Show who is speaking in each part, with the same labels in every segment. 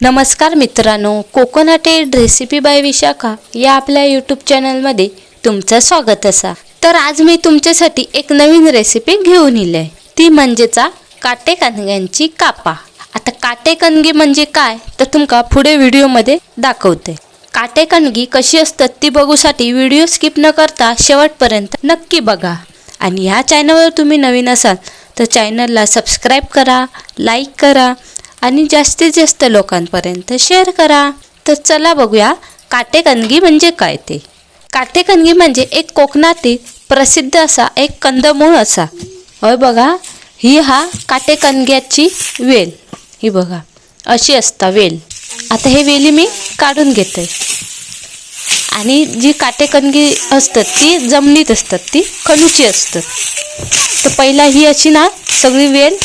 Speaker 1: नमस्कार मित्रांनो, coconut recipe bye Vishakha या आपल्या यूट्यूब चॅनलमध्ये तुमचं स्वागत असा। तर आज मी तुमच्यासाठी एक नवीन रेसिपी घेऊन आली आहे, ती म्हणजेचा काटेकणग्यांची कापा। आता काटेकणगी म्हणजे काय तर तुमका पुढे व्हिडिओमध्ये दाखवते। काटेकणगी कशी असतात ती बघूसाठी व्हिडिओ स्किप न करता शेवटपर्यंत नक्की बघा। आणि ह्या चॅनलवर तुम्ही नवीन असाल तर चॅनलला सबस्क्राइब करा, लाईक करा आणि जास्तीत जास्त लोकांपर्यंत शेअर करा। तर चला बघूया काटेकणगी म्हणजे काय ते। काटेकणगी म्हणजे एक कोकणातील प्रसिद्ध असा एक कंदमूळ असा। होय बघा, ही काटेकणग्याची वेल, ही बघा अशी असता वेल। आता हे वेली मी काढून घेते आणि जी काटेकणगी असतात ती जमिनीत असतात, ती खणूची असतात। तर पहिला ही अशी सगळी वेल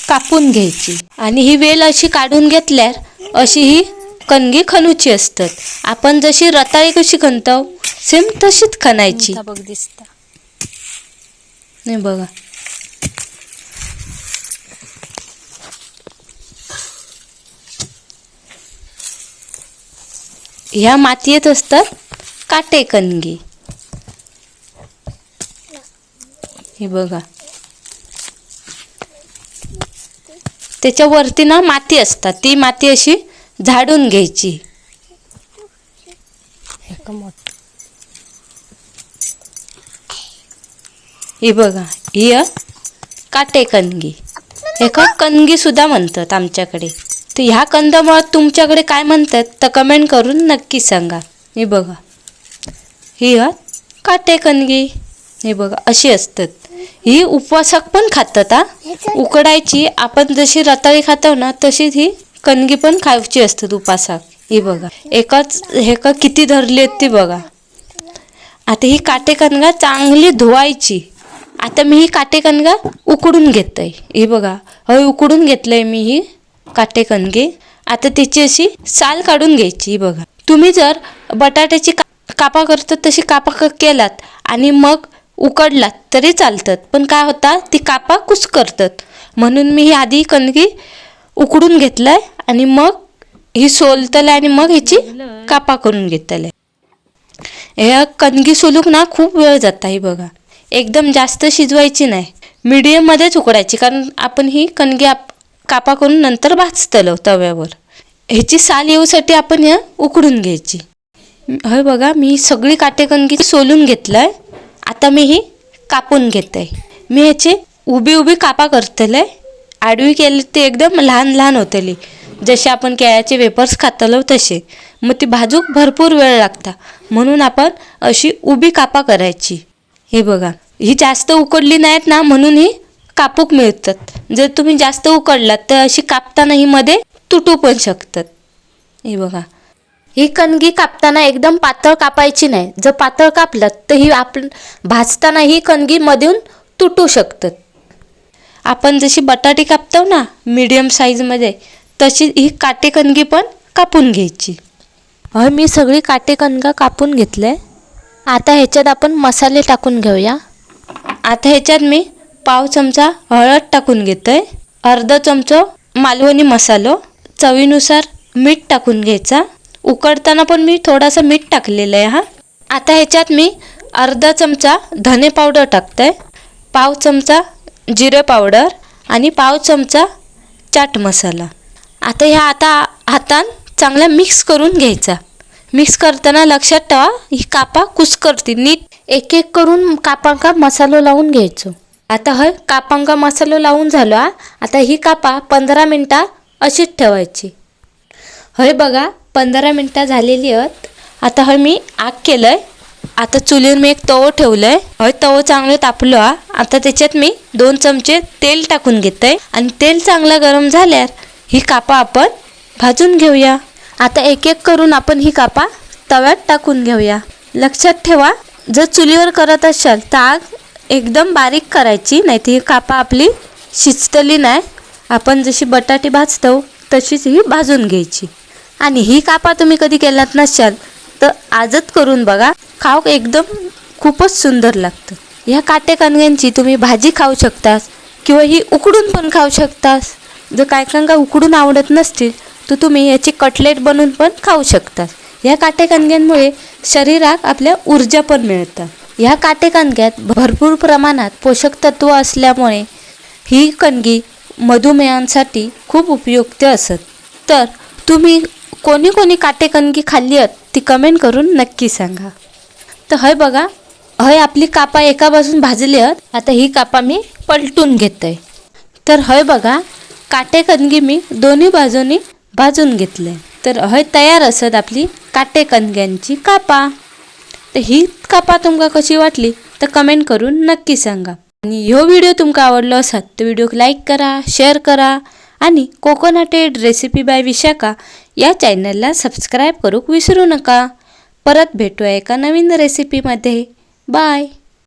Speaker 1: कापून घ्यायची आणि ही वेल अशी काढून घेतल्यावर अशी ही कणगी खणूची असतात। आपण जशी रताळी कशी खणतो सेम तशीच खणायची।
Speaker 2: बघ दिसता
Speaker 1: नाही बघा, ह्या मातीत असतात काटेकणगी। हे बघा, त्याच्यावरती माती असतात, ती माती अशी झाडून घ्यायची। ही बघा, ही काटेकणगी, एका कणगी सुद्धा म्हणतात आमच्याकडे। तर ह्या कंदमुळात तुमच्याकडे काय म्हणतात तर कमेंट करून नक्की सांगा। हे बघा, ही काटेकणगी, हे बघा अशी असतात। ही उपवासाक पण खातात उकडायची। आपण जशी रताळी खातो ना तशीच ही कणगी पण खायची असतात उपासाक। ही बघा हे किती धरली आहेत ती बघा। आता ही काटेकणगा चांगली धुवायची। आता मी ही काटेकणगा उकडून घेतय, हे बघा हय उकडून घेतलंय मी ही काटेकणगी। आता त्याची अशी साल काढून घ्यायची। ही बघा, तुम्ही जर बटाट्याची कापा करतात तशी कापा केलात आणि मग उकडलात तरी चालतात, पण काय होता ती कापा कुस्करतात। म्हणून मी ही आधी कणगी उकडून घेतलंय आणि मग ही सोलतले आणि मग ह्याची कापा करून घेतले। ह्या कणगी सोलूक खूप वेळ जाता। ही बघा, एकदम जास्त शिजवायची नाही, मीडियम मध्येच उकडायची, कारण आपण ही कणगी कापा करून नंतर भाजतलो तव्यावर। ह्याची साल येऊसाठी आपण ह्या उकडून घ्यायची। हे बघा, मी सगळी काटेकणगी सोलून घेतलंय। आता मी ही कापून घेते। मी ह्याची उभी कापा करतले, आडवी केली ते एकदम लहान लहान होतली, जसे आपण केळ्याचे वेपर्स खातलो तसे। मग ती भाजूक भरपूर वेळ लागता, म्हणून आपण अशी उभी कापा करायची। हे बघा, ही जास्त उकडली नाहीत म्हणून ही कापूक मिळतात। जर तुम्ही जास्त उकडलात तर अशी कापताना ही मध्ये तुटू पण शकतात। हे बघा, ही कणगी कापताना एकदम पातळ कापायची नाही, जर पातळ कापलात तर ही आपण भाजताना ही कणगी मधून तुटू शकतात। आपण जशी बटाटी कापतो मीडियम साईजमध्ये, तशी ही काटेकणगी पण कापून घ्यायची। मी सगळी काटेकणगा कापून घेतले। आता ह्याच्यात आपण मसाले टाकून घेऊया। आता ह्याच्यात मी पाव चमचा हळद टाकून घेतोय, अर्धा चमचा मालवणी मसालो, चवीनुसार मीठ टाकून घ्यायचा। उकडताना पण मी थोडासा मीठ टाकलेलं आहे आता ह्याच्यात मी अर्धा चमचा धने पावडर टाकते, पाव चमचा जिरे पावडर आणि पाव चमचा चाट मसाला। आता ह्या हातान चांगला मिक्स करून घ्यायचा। मिक्स करताना लक्षात ठेवा ही कापा कुस्करती, नीट एक एक करून कापांका मसालो लावून घ्यायचो। आता कापांका मसालो लावून झालो। आता ही कापा 15 मिनिटं अशीच ठेवायची। बघा 15 मिनिटं झालेली आहेत। आता मी आग केलंय। आता चुलीवर मी एक तवो ठेवलंय, तवो चांगलं तापलो। आता त्याच्यात मी 2 चमचे तेल टाकून घेते आणि तेल चांगलं गरम झाल्यावर ही कापा आपण भाजून घेऊया। आता एक एक करून आपण ही कापा तव्यात टाकून घेऊया। लक्षात ठेवा, जर चुलीवर करत असाल तर आग एकदम बारीक करायची, नाही तर ही कापा आपली शिजतली नाही। आपण जशी बटाटी भाजतो तशीच ही भाजून घ्यायची। आणि ही कापा तुम्ही कधी केलात नसाल तर आजच करून बघा, खाऊ एकदम खूपच सुंदर लागतं। ह्या काटेकणग्यांची तुम्ही भाजी खाऊ शकता किंवा ही उकडून पण खाऊ शकता। जर कायकांका उकडून आवडत नसतील तर तुम्ही याची कटलेट बनवून पण खाऊ शकता. या काटेकणग्यांमुळे शरीरात आपल्या ऊर्जा पण मिळतात. ह्या काटेकणग्यात भरपूर प्रमाणात पोषक तत्व असल्यामुळे ही कणगी मधुमेहांसाठी खूप उपयुक्त असत. तर तुम्ही कोणी कोणी काटेकणगी खाल्ली आहेत ती कमेंट करून नक्की सांगा. तर हय बघा, हय आपली कापा एका बाजून भाजली आहेत. आता ही कापा मी पलटून घेते. तर हय बघा, काटेकणगी मी दोन्ही बाजूनी भाजून घेतले. तर हय तयार असत आपली काटेकणग्यांची कापा. तर ही कापा तुमका कशी वाटली तर कमेंट करून नक्की सांगा. आणि ह्यो व्हिडिओ तुमका आवडलो असत तर व्हिडिओ लाईक करा, शेअर करा आणि कोकोनटेड रेसिपी बाय विशाखा या चॅनलला सबस्क्राईब करूक विसरू नका. परत भेटूया एका नवीन रेसिपीमध्ये. बाय.